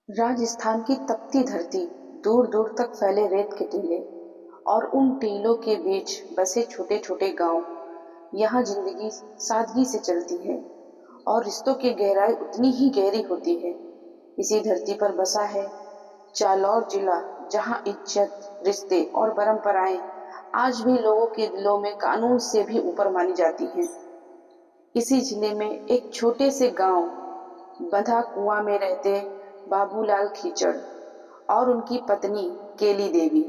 राजस्थान की तपती धरती, दूर दूर तक फैले रेत के टीले और उन टीलों के बीच बसे छोटे छोटे गांव। यहाँ जिंदगी सादगी से चलती है और रिश्तों की गहराई उतनी ही गहरी होती है। इसी धरती पर बसा है जालौर जिला, जहाँ इज्जत, रिश्ते और परंपराएं आज भी लोगों के दिलों में कानून से भी ऊपर मानी जाती हैं। इसी जिले में एक छोटे से गांव बंधा कुआं में रहते बाबूलाल खीचड़ और उनकी पत्नी केली देवी।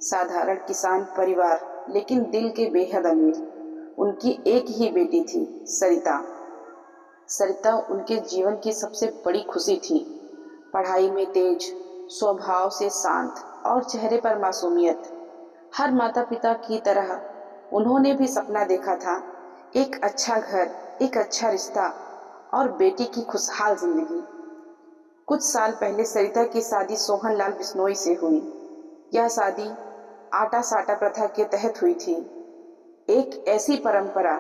साधारण किसान परिवार, लेकिन दिल के बेहद अमीर। उनकी एक ही बेटी थी, सरिता। सरिता उनके जीवन की सबसे बड़ी खुशी थी। पढ़ाई में तेज, स्वभाव से शांत और चेहरे पर मासूमियत। हर माता पिता की तरह उन्होंने भी सपना देखा था, एक अच्छा घर, एक अच्छा रिश्ता और बेटी की खुशहाल जिंदगी। कुछ साल पहले सरिता की शादी सोहन लाल बिश्नोई से हुई। यह शादी आटा साटा प्रथा के तहत हुई थी, एक ऐसी परंपरा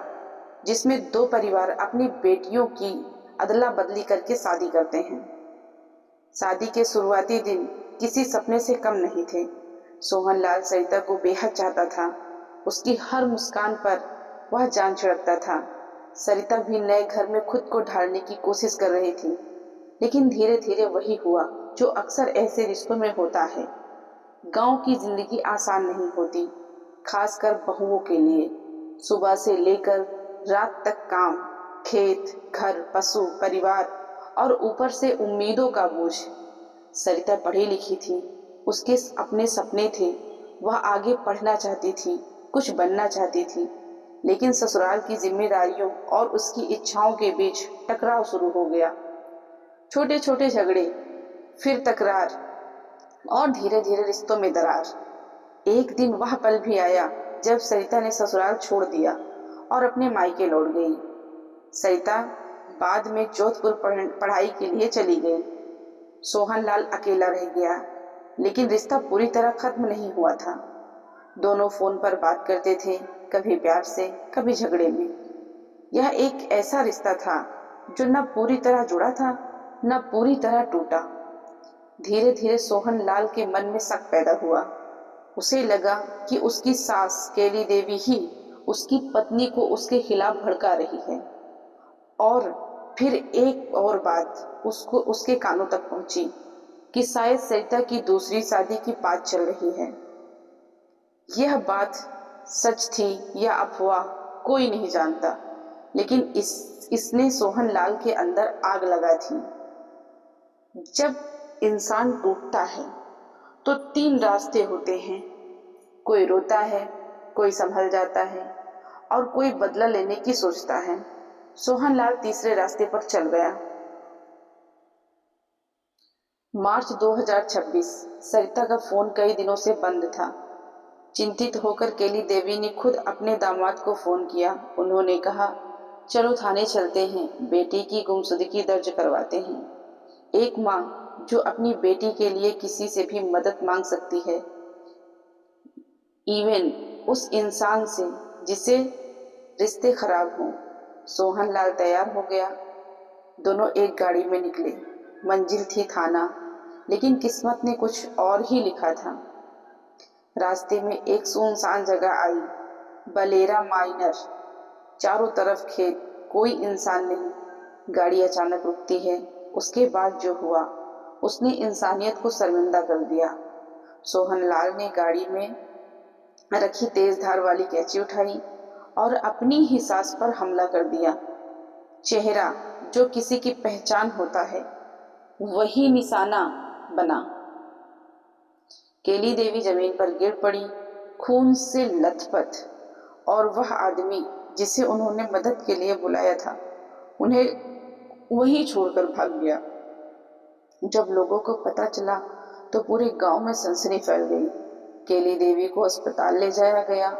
जिसमें दो परिवार अपनी बेटियों की अदला बदली करके शादी करते हैं। शादी के शुरुआती दिन किसी सपने से कम नहीं थे। सोहन लाल सरिता को बेहद चाहता था। उसकी हर मुस्कान पर वह जान छिड़कता था। सरिता भी नए घर में खुद को ढालने की कोशिश कर रही थी, लेकिन धीरे धीरे वही हुआ जो अक्सर ऐसे रिश्तों में होता है। गांव की जिंदगी आसान नहीं होती, खासकर बहुओं के लिए। सुबह से लेकर रात तक काम, खेत, घर, पशु, परिवार और ऊपर से उम्मीदों का बोझ। सरिता पढ़ी लिखी थी, उसके अपने सपने थे। वह आगे पढ़ना चाहती थी, कुछ बनना चाहती थी, लेकिन ससुराल की जिम्मेदारियों और उसकी इच्छाओं के बीच टकराव शुरू हो गया। छोटे छोटे झगड़े, फिर तकरार और धीरे धीरे रिश्तों में दरार। एक दिन वह पल भी आया जब सरिता ने ससुराल छोड़ दिया और अपने मायके लौट गई। सरिता बाद में जोधपुर पढ़ाई के लिए चली गई। सोहन लाल अकेला रह गया, लेकिन रिश्ता पूरी तरह खत्म नहीं हुआ था। दोनों फोन पर बात करते थे, कभी प्यार से, कभी झगड़े में। यह एक ऐसा रिश्ता था जो न पूरी तरह जुड़ा था, न पूरी तरह टूटा। धीरे धीरे सोहन लाल के मन में शक पैदा हुआ। उसे लगा कि उसकी सास केली देवी ही उसकी पत्नी को उसके खिलाफ भड़का रही है। और फिर एक और बात उसको उसके कानों तक पहुंची कि शायद सरिता की दूसरी शादी की बात चल रही है। यह बात सच थी या अफवाह, कोई नहीं जानता, लेकिन इसने सोहन लाल के अंदर आग लगा थी। जब इंसान टूटता है तो तीन रास्ते होते हैं। कोई रोता है, कोई संभल जाता है और कोई बदला लेने की सोचता है। सोहन लाल तीसरे रास्ते पर चल गया। मार्च 2026। सरिता का फोन कई दिनों से बंद था। चिंतित होकर केली देवी ने खुद अपने दामाद को फोन किया। उन्होंने कहा, चलो थाने चलते हैं, बेटी की गुमशुदगी दर्ज करवाते हैं। एक माँ जो अपनी बेटी के लिए किसी से भी मदद मांग सकती है, इवन उस इंसान से जिसे रिश्ते खराब हों। सोहन लाल तैयार हो गया। दोनों एक गाड़ी में निकले। मंजिल थी थाना, लेकिन किस्मत ने कुछ और ही लिखा था। रास्ते में एक सुनसान जगह आई, बलेरा माइनर। चारों तरफ खेत, कोई इंसान नहीं। गाड़ी अचानक रुकती है। उसके बाद जो हुआ उसने इंसानियत को शर्मिंदा कर दिया। सोहन लाल ने गाड़ी में रखी तेज धार वाली कैंची उठाई और अपनी ही सास पर हमला कर दिया। चेहरा जो किसी की पहचान होता है, वही निशाना बना। केली देवी जमीन पर गिर पड़ी, खून से लथपथ। और वह आदमी जिसे उन्होंने मदद के लिए बुलाया था, उन्हें वहीं छोड़कर भाग गया। जब लोगों को पता चला तो पूरे गांव में सनसनी फैल गई। केली देवी को अस्पताल ले जाया गया,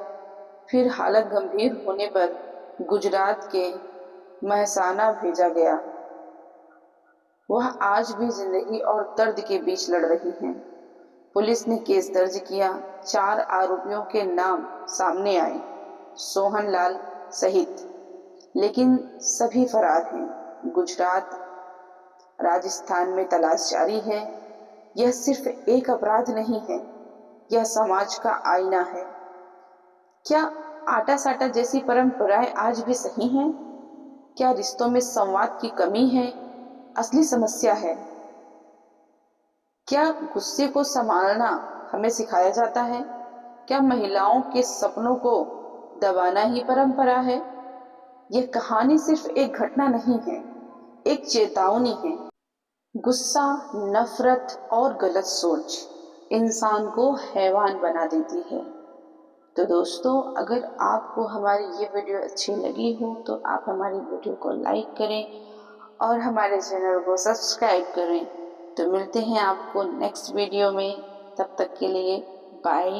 फिर हालत गंभीर होने पर गुजरात के महसाना भेजा गया। वह आज भी जिंदगी और दर्द के बीच लड़ रही हैं। पुलिस ने केस दर्ज किया। 4 आरोपियों के नाम सामने आए, सोहन लाल सहित, लेकिन सभी फरार हैं। गुजरात राजस्थान में तलाश जारी है। यह सिर्फ एक अपराध नहीं है, यह समाज का आईना है। क्या आटा साटा जैसी परंपराएं आज भी सही हैं? क्या रिश्तों में संवाद की कमी है असली समस्या है? क्या गुस्से को संभालना हमें सिखाया जाता है? क्या महिलाओं के सपनों को दबाना ही परंपरा है? यह कहानी सिर्फ एक घटना नहीं है, एक चेतावनी है। गुस्सा, नफरत और गलत सोच इंसान को हैवान बना देती है। तो दोस्तों, अगर आपको हमारी ये वीडियो अच्छी लगी हो तो आप हमारी वीडियो को लाइक करें और हमारे चैनल को सब्सक्राइब करें। तो मिलते हैं आपको नेक्स्ट वीडियो में। तब तक के लिए बाय।